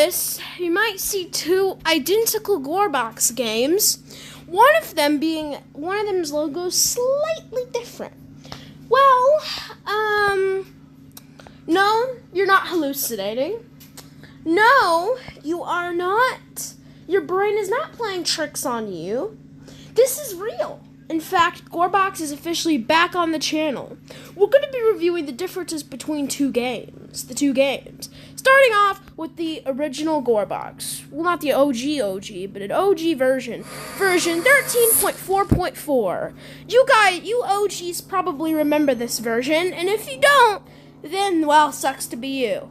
notice, you might see two identical gbox games. One of them's logo slightly different. Well, no, you're not hallucinating. No, you are not. Your brain is not playing tricks on you. This is real. In fact, gbox is officially back on the channel. We're going to be reviewing the differences between the two games. Starting off with the original gbox. Well, not the OG, but an OG version. Version 13.4.4. You OGs probably remember this version, and if you don't, then, well, sucks to be you.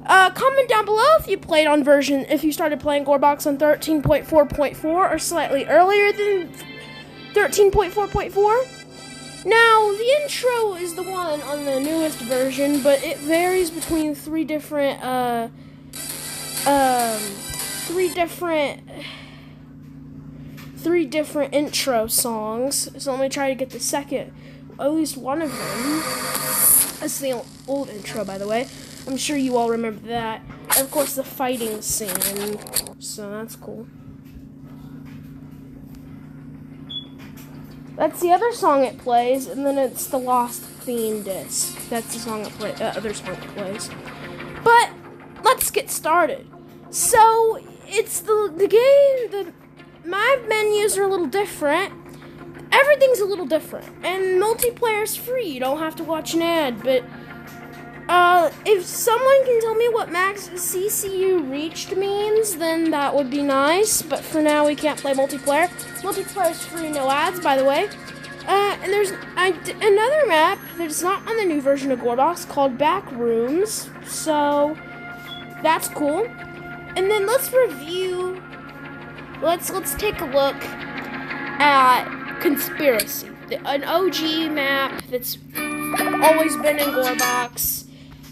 Comment down below if you started playing gbox on 13.4.4 or slightly earlier than 13.4.4. Now, the intro is the one on the newest version, but it varies between three different intro songs. So let me try to get the second, at least one of them. That's the old intro, by the way. I'm sure you all remember that. And of course, the fighting scene. So that's cool. That's the other song it plays, and then it's the Lost Theme disc. That's the song other song it plays. But let's get started. So it's the game. My menus are a little different. Everything's a little different, and multiplayer's free. You don't have to watch an ad. But if someone can tell me what max CCU reached means, then that would be nice. But for now, we can't play multiplayer. Multiplayer's free, no ads, by the way. And there's another map that's not on the new version of gbox called Back Rooms. So that's cool. And then let's review. Let's take a look at Conspiracy, an OG map that's always been in gbox.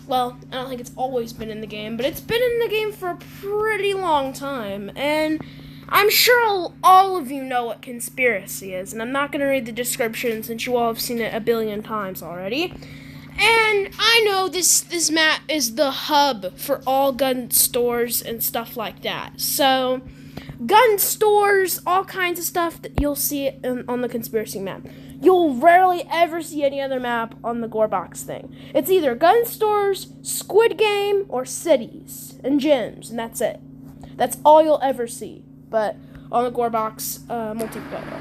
Well, I don't think it's always been in the game, but it's been in the game for a pretty long time, and I'm sure all of you know what Conspiracy is, and I'm not going to read the description since you all have seen it a billion times already. And I know this map is the hub for all gun stores and stuff like that. So, gun stores, all kinds of stuff that you'll see on the Conspiracy map. You'll rarely ever see any other map on the gbox thing. It's either gun stores, Squid Game, or cities and gyms, and that's it. That's all you'll ever see, but on the gbox multiplayer.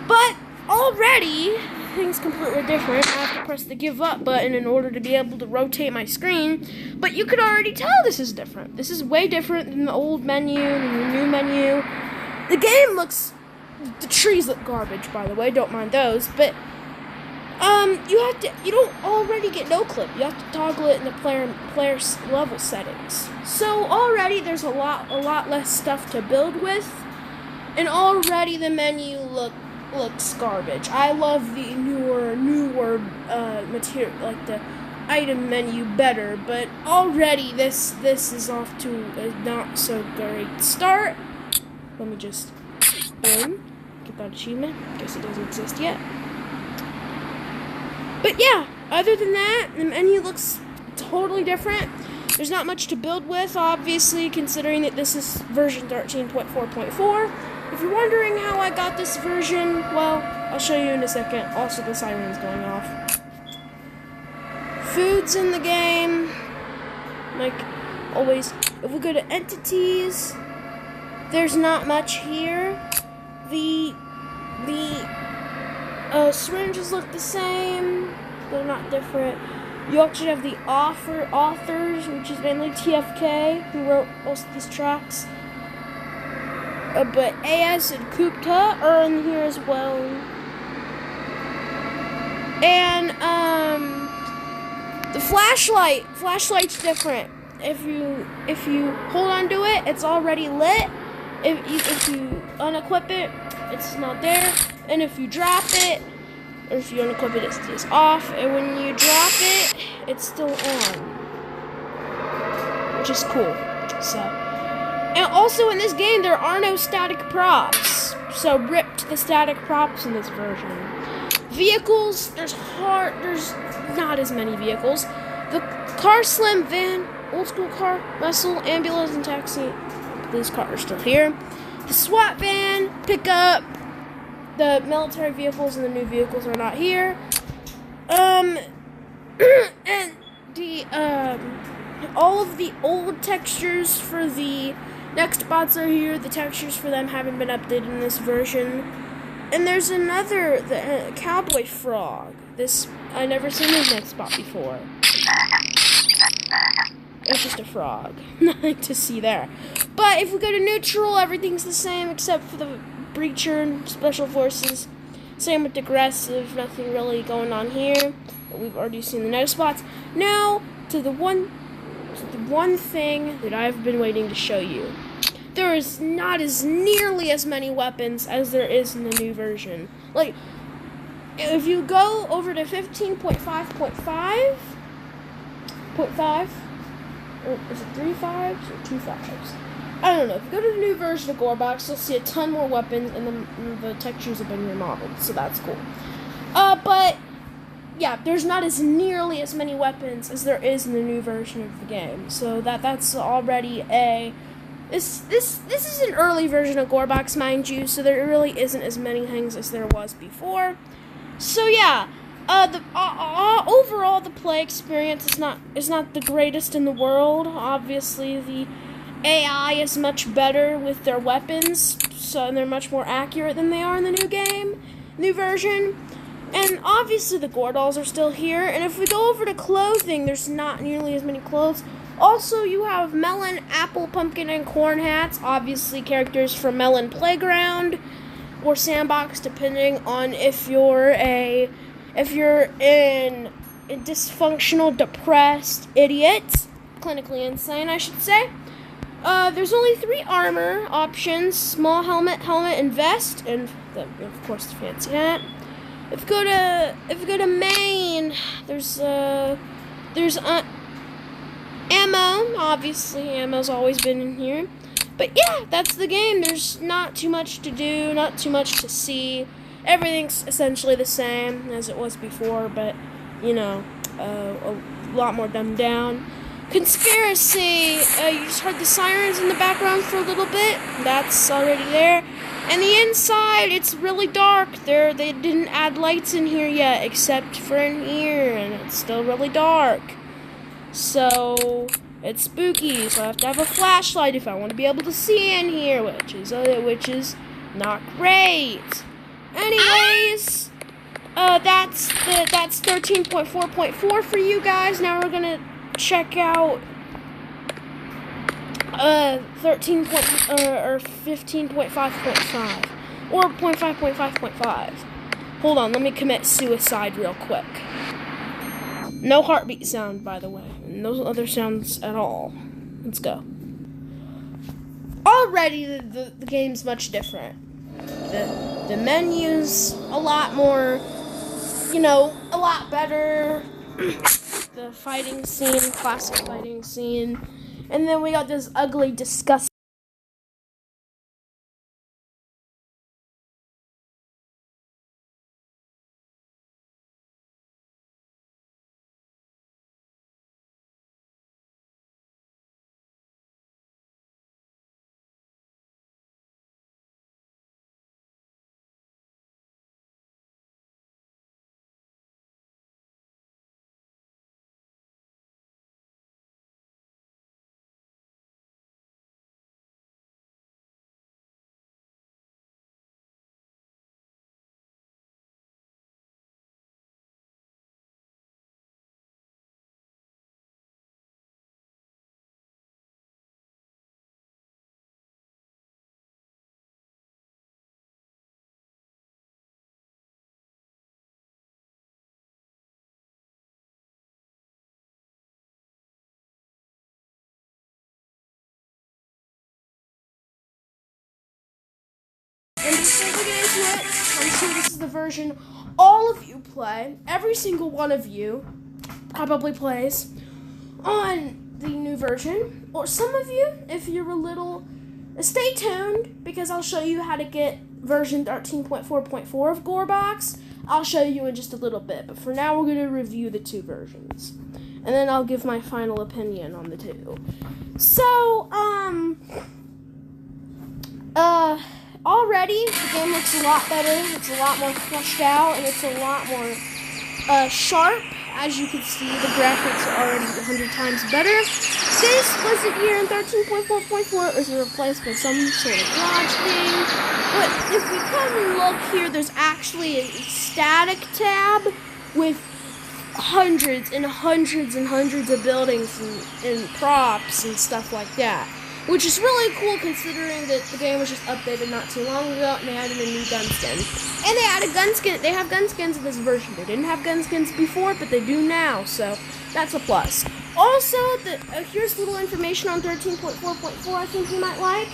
But already, things completely different. I have to press the give up button in order to be able to rotate my screen, but you could already tell this is different. This is way different than the old menu and the new menu. The game looks... The trees look garbage, by the way. Don't mind those, but you don't already get no clip. You have to toggle it in the player level settings. So already there's a lot less stuff to build with, and already the menu looks garbage. I love the newer material, like the item menu, better, but already this is off to a not so great start. Let me just get that achievement. Guess it doesn't exist yet. But yeah, other than that, the menu looks totally different. There's not much to build with, obviously, considering that this is version 13.4.4. If you're wondering how I got this version, well, I'll show you in a second. Also, the siren's going off. Food's in the game. Like always, if we go to entities, there's not much here. The syringes look the same. They're not different. You actually have the authors, which is mainly TFK, who wrote most of these tracks. But AS and Kupta are in here as well. And the flashlight's different. If you hold on to it, it's already lit. If you unequip it, it's not there. And if you drop it, or if you unequip it, it's off. And when you drop it, it's still on, which is cool. So, and also in this game, there are no static props. So ripped the static props in this version. Vehicles, there's not as many vehicles. The car slim van old school car, muscle, ambulance, and taxi. Police car are still here. The SWAT van, pickup, the military vehicles and the new vehicles are not here. And the all of the old textures for the next bots are here. The textures for them haven't been updated in this version. And there's another, the cowboy frog. This, I never seen this next bot before. It's just a frog. Nothing to see there. But if we go to neutral, everything's the same except for the breacher and special forces. Same with aggressive. Nothing really going on here. But we've already seen the next spots. Now to the one thing that I've been waiting to show you. There is not as nearly as many weapons as there is in the new version. Like, if you go over to 15.5.5, or is it 3 5s or 2 5s? I don't know. If you go to the new version of gbox, you'll see a ton more weapons, and the textures have been remodeled, so that's cool. But yeah, there's not as nearly as many weapons as there is in the new version of the game. So that's already a this is an early version of gbox, mind you. So there really isn't as many things as there was before. So yeah, overall the play experience is not the greatest in the world. Obviously, the AI is much better with their weapons, so they're much more accurate than they are in the new version. And obviously the gore dolls are still here. And if we go over to clothing, there's not nearly as many clothes. Also, you have melon, apple, pumpkin, and corn hats. Obviously, characters from Melon Playground or Sandbox, depending on if you're in a dysfunctional, depressed idiot, clinically insane, I should say. There's only 3 armor options: small helmet, and vest, and of course the fancy hat. If you go to main, there's ammo. Obviously, ammo's always been in here. But yeah, that's the game. There's not too much to do, not too much to see. Everything's essentially the same as it was before, but you know, a lot more dumbed down. Conspiracy. You just heard the sirens in the background for a little bit. That's already there. And the inside, it's really dark. They didn't add lights in here yet, except for in here, and it's still really dark. So it's spooky. So I have to have a flashlight if I want to be able to see in here, which is not great. Anyways, that's 13.4.4 for you guys. Now we're gonna check out 15.5.5 or 0.5.5.5. Hold on, let me commit suicide real quick. No heartbeat sound, by the way. No other sounds at all. Let's go. Already, the game's much different. The menu's a lot more, a lot better. The fighting scene, classic fighting scene. And then we got this ugly, disgusting. And before we get into it, I'm sure this is the version all of you play. Every single one of you probably plays on the new version. Or some of you, if you're a little... Stay tuned, because I'll show you how to get version 13.4.4 of gbox. I'll show you in just a little bit. But for now, we're going to review the 2 versions. and then I'll give my final opinion on the two. So, already the game looks a lot better. It's a lot more fleshed out, and it's a lot more sharp. As you can see, the graphics are already 100 times better. This was a year in 13.4.4. It was replaced by some sort of launch thing. But if we come and look here, there's actually a static tab with hundreds and hundreds and hundreds of buildings and props and stuff like that. Which is really cool considering that the game was just updated not too long ago and they added a new gun skin. And they added gun skin. They have gun skins in this version. They didn't have gun skins before, but they do now, so that's a plus. Also, here's a little information on 13.4.4 I think you might like.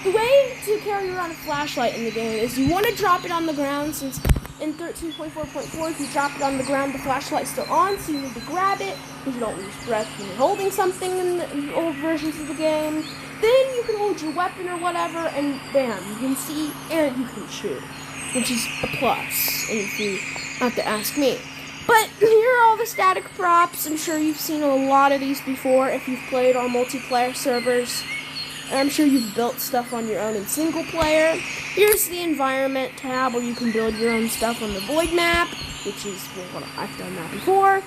The way to carry around a flashlight in the game is you want to drop it on the ground, since in 13.4.4, if you drop it on the ground, the flashlight's still on, so you need to grab it, because you don't lose breath when you're holding something in the old versions of the game. Then you can hold your weapon or whatever, and bam, you can see and you can shoot, which is a plus, and if you have to ask me. But here are all the static props. I'm sure you've seen a lot of these before if you've played on multiplayer servers. And I'm sure you've built stuff on your own in single player. Here's the environment tab where you can build your own stuff on the void map, which is, well, I've done that before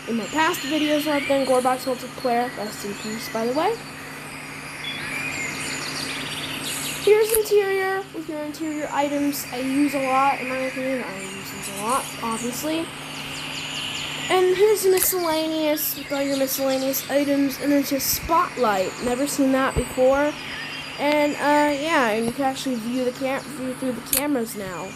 in my past videos where I've done gbox multiplayer. Rest in peace, by the way. Here's interior with your interior items. I use a lot, in my opinion. I use these a lot, obviously. And here's miscellaneous with all your miscellaneous items, and there's a spotlight. Never seen that before. And yeah, and you can actually view through the cameras now.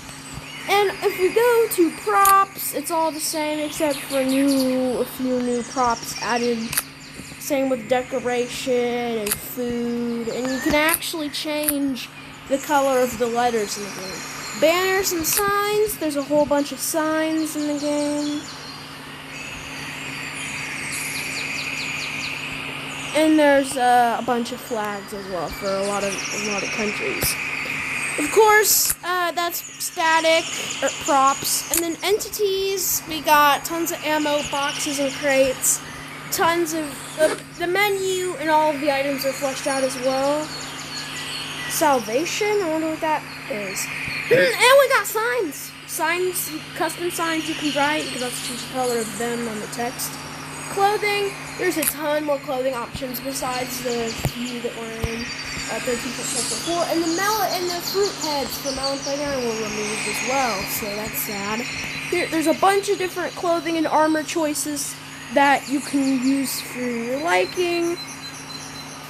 And if we go to props, it's all the same except for a few new props added. Same with decoration and food, and you can actually change the color of the letters in the game. Banners and signs. There's a whole bunch of signs in the game. And there's a bunch of flags as well for a lot of countries. Of course, that's static props. And then entities, we got tons of ammo boxes and crates. Tons of the menu and all of the items are fleshed out as well. Salvation, I wonder what that is. And we got signs. Signs, custom signs you can write. You can also change the color of them on the text. Clothing, there's a ton more clothing options besides the few that were in 13.4.4. And the fruit heads from Melon Playground were removed as well, so that's sad. There's a bunch of different clothing and armor choices that you can use for your liking.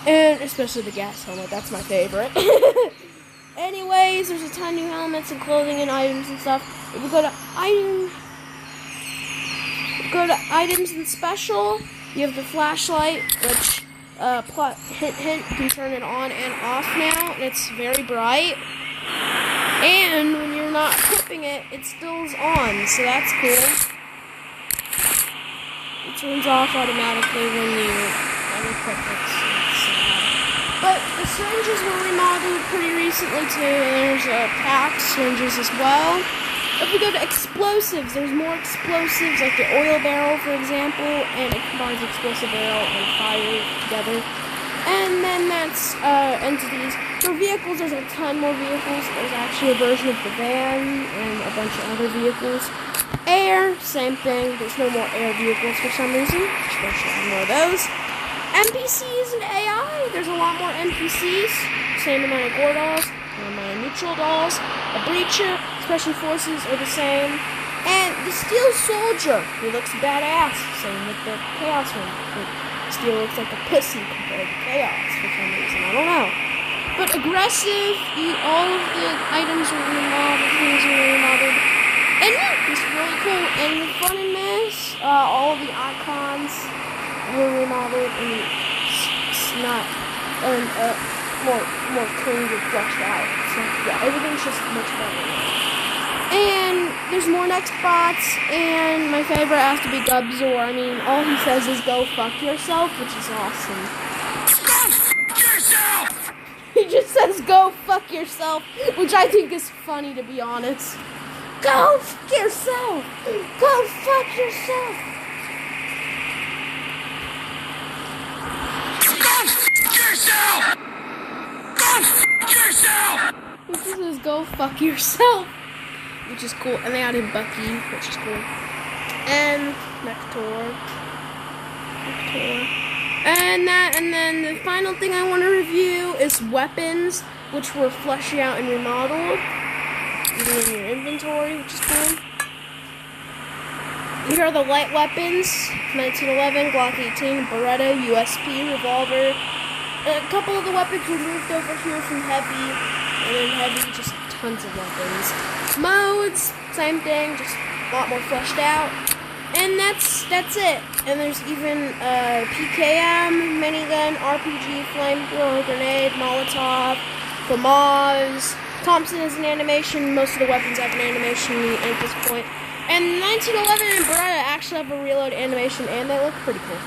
And especially the gas helmet, that's my favorite. Anyways, there's a ton of new helmets and clothing and items and stuff. If we go to items and special, you have the flashlight, which hint, you can turn it on and off now, and it's very bright. And when you're not equipping it, it still is on, so that's cool. It turns off automatically when you unequip it. But the syringes were remodeled pretty recently too, and there's pack syringes as well. If we go to explosives, there's more explosives, like the oil barrel, for example, and it combines explosive barrel and fire together. And then that's entities. For vehicles, there's a ton more vehicles. There's actually a version of the van and a bunch of other vehicles. Air, same thing. There's no more air vehicles for some reason. Just wish I had more of those. NPCs and AI, there's a lot more NPCs. Same amount of gore dolls, same amount of neutral dolls. A breacher, special forces are the same. And the Steel Soldier, he looks badass. Same with the Chaos one. Steel looks like a pussy compared to Chaos for some reason. I don't know. But aggressive, all of the items are remodeled, things are remodeled. And yeah, it's really cool. And the fun in this, all of the icons were remodeled and it's not more cleaned and fleshed out. So yeah, everything's just much better now. And there's more next bots, and my favorite has to be Gubzor. I mean, all he says is go fuck yourself, which is awesome. Go fuck yourself! He just says go fuck yourself, which I think is funny, to be honest. Go fuck yourself! Go fuck yourself! go fuck yourself, which is cool. And they added Bucky, which is cool. And Nectar. And then the final thing I want to review is weapons, which were fleshed out and remodeled, even in your inventory, which is cool. Here are the light weapons: 1911, Glock 18, Beretta, USP, revolver. A couple of the weapons were moved over here from heavy, and in heavy, just tons of weapons. Modes, same thing, just a lot more fleshed out. And that's it. And there's even PKM, minigun, RPG, flamethrower, grenade, Molotov, FAMAS. Thompson is an animation. Most of the weapons have an animation at this point. And 1911 and Beretta actually have a reload animation, and they look pretty cool.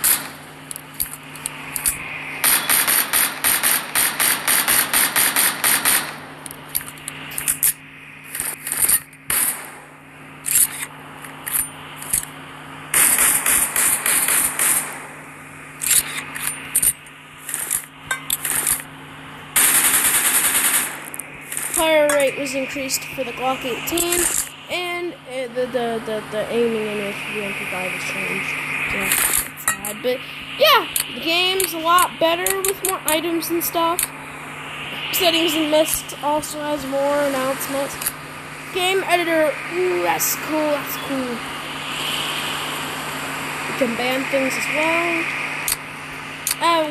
Fire rate was increased for the Glock 18, and the aiming in the MP5 has changed. Yeah, it's sad, but yeah, the game's a lot better with more items and stuff. Settings and Mist also has more announcements. Game editor, ooh, that's cool, that's cool. You can ban things as well.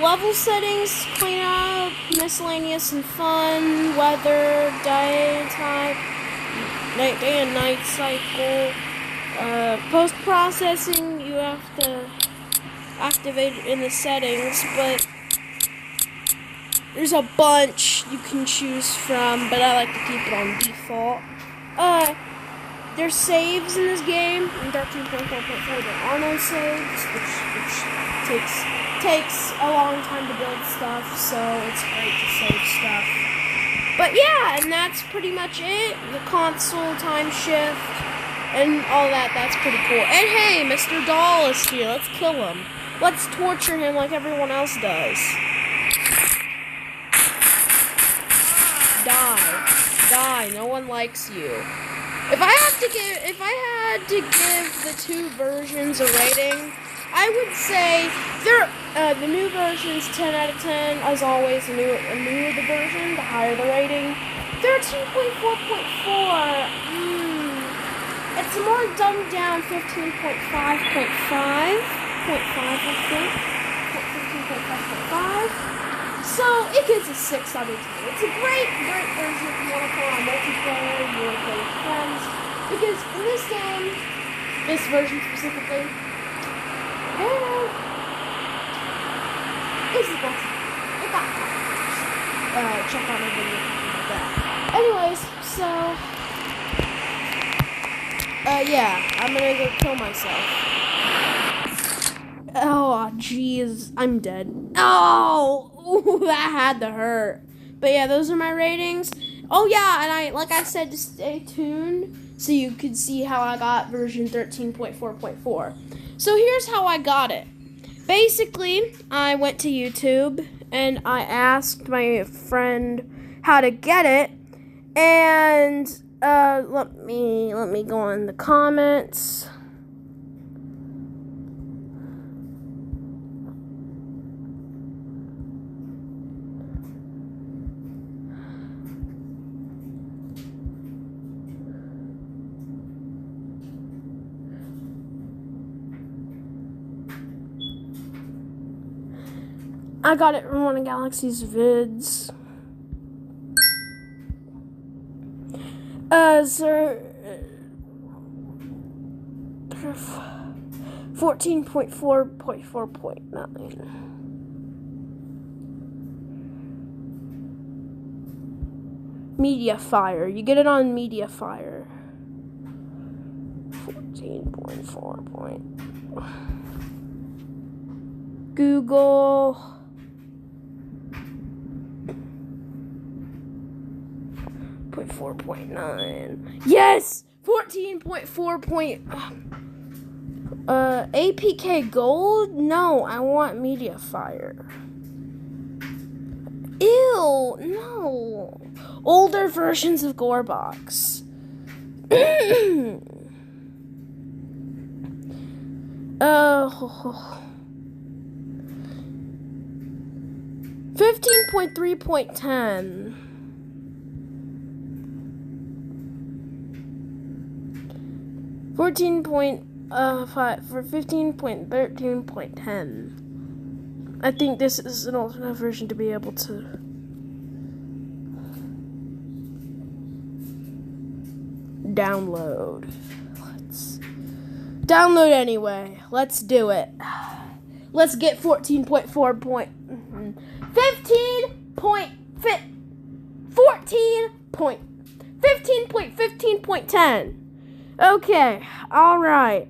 Level settings, clean up, miscellaneous and fun, weather, day type, day and night cycle, post-processing, you have to activate it in the settings, but there's a bunch you can choose from, but I like to keep it on default. There's saves in this game. In 13.4.4 there are no saves, which takes a long time to build stuff, so it's great to save stuff. But yeah, and that's pretty much it. The console, time shift, and all that, that's pretty cool. And hey, Mr. Doll is here. Let's kill him. Let's torture him like everyone else does. Die. No one likes you. If I had to give the two versions a rating, I would say the new version's 10 out of 10. As always, the newer the version, the higher the rating. 13.4.4. It's a more dumbed down 15.5.5. 0.5, I think. 15.5.5. So it gets a 6 out of 10. It's a great version if you want to play on multiplayer, you want to play with friends. Because in this game, this version specifically, this is best. It got check out my video about that. Anyways, so yeah, I'm gonna go kill myself. Oh, jeez, I'm dead. Oh, ooh, that had to hurt. But yeah, those are my ratings. Oh yeah, and like I said, just stay tuned so you could see how I got version 13.4.4. So here's how I got it. Basically, I went to YouTube and I asked my friend how to get it, and let me go in the comments. I got it from one of Galaxy's vids. Sir, 14.4.4.9. Mediafire. You get it on Mediafire. 14.4. Google. 4.9. Yes! 14.4. APK Gold? No, I want Mediafire. Ew, no. older versions of gbox. Oh. 15.3.10. 14.5 for 15.13.10. I think this is an alternate version to be able to download. Let's download anyway. Let's do it. Let's get 14.4 point 15.15.10. Okay, all right.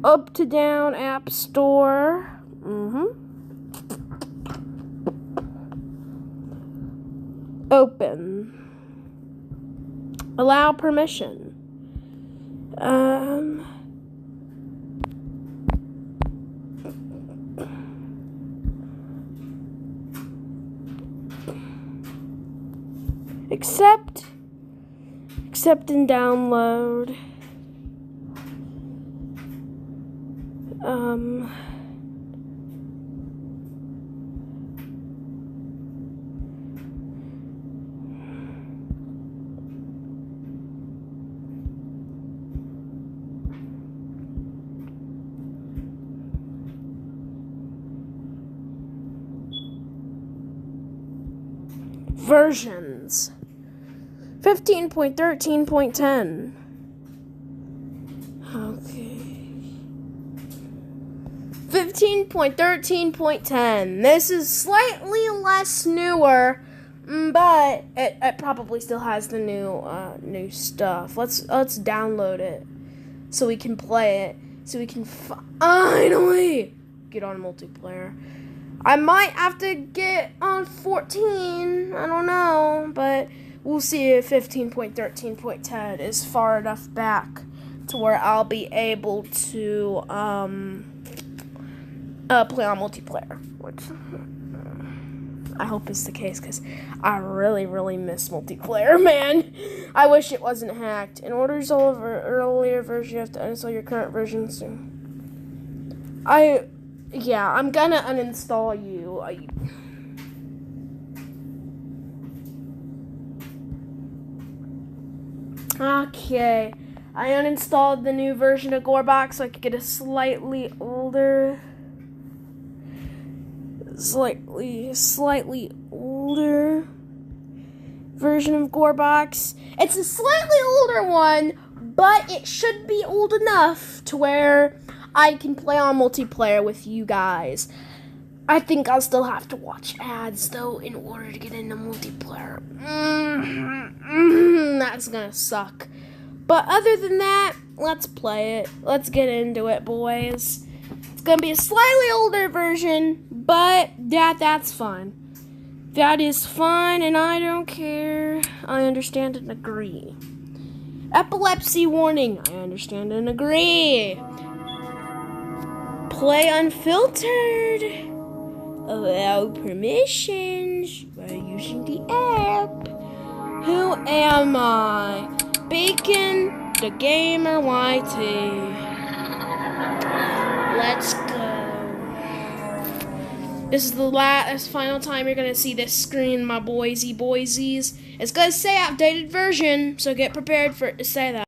Up to down app store. Open. Allow permission. Accept and download. Versions. 15.13.10. Okay. 15.13.10. This is slightly less newer, but it probably still has the new stuff. Let's download it so we can play it. So we can finally get on multiplayer. I might have to get on 14. I don't know, but we'll see if 15.13.10 is far enough back to where I'll be able to play on multiplayer, which I hope is the case, because I really, really miss multiplayer, man. I wish it wasn't hacked. In order to install an earlier version, you have to uninstall your current version soon. I'm gonna uninstall you. Okay, I uninstalled the new version of gbox so I could get a slightly older version of gbox. It's a slightly older one, but it should be old enough to where I can play on multiplayer with you guys. I think I'll still have to watch ads, though, in order to get into multiplayer. That's gonna suck. But other than that, let's play it. Let's get into it, boys. It's gonna be a slightly older version, but that's fine. That is fine, and I don't care. I understand and agree. Epilepsy warning. I understand and agree. Play unfiltered. Allow permissions by using the app. Who am I? Bacon, the gamer YT. Let's go. This is the final time you're gonna see this screen, my boysies. It's gonna say updated version, so get prepared for it to say that.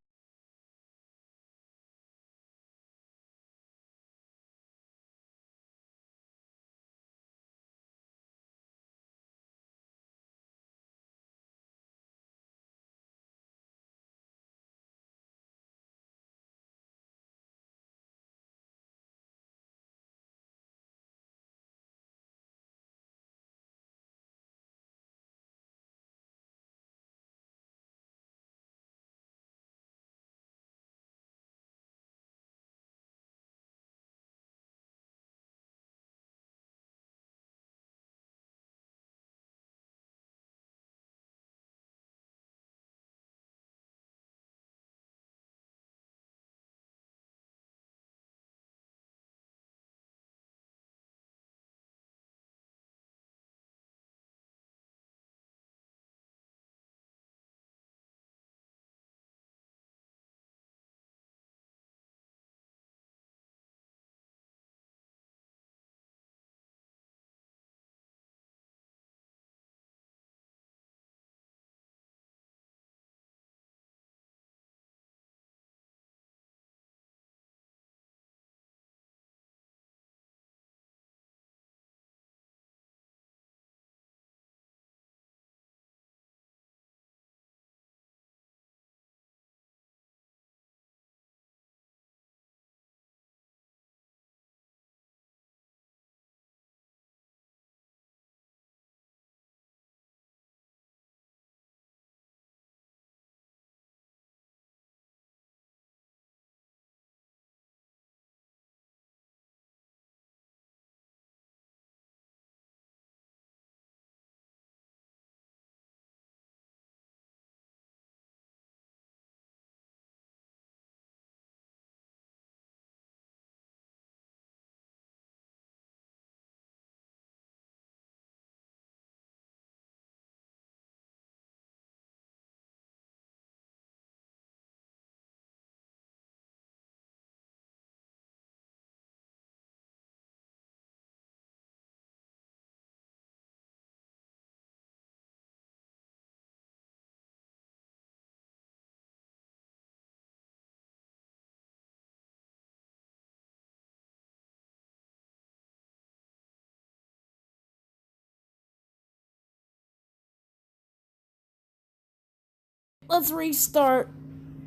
let's restart.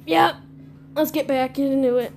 Yep, let's get back into it.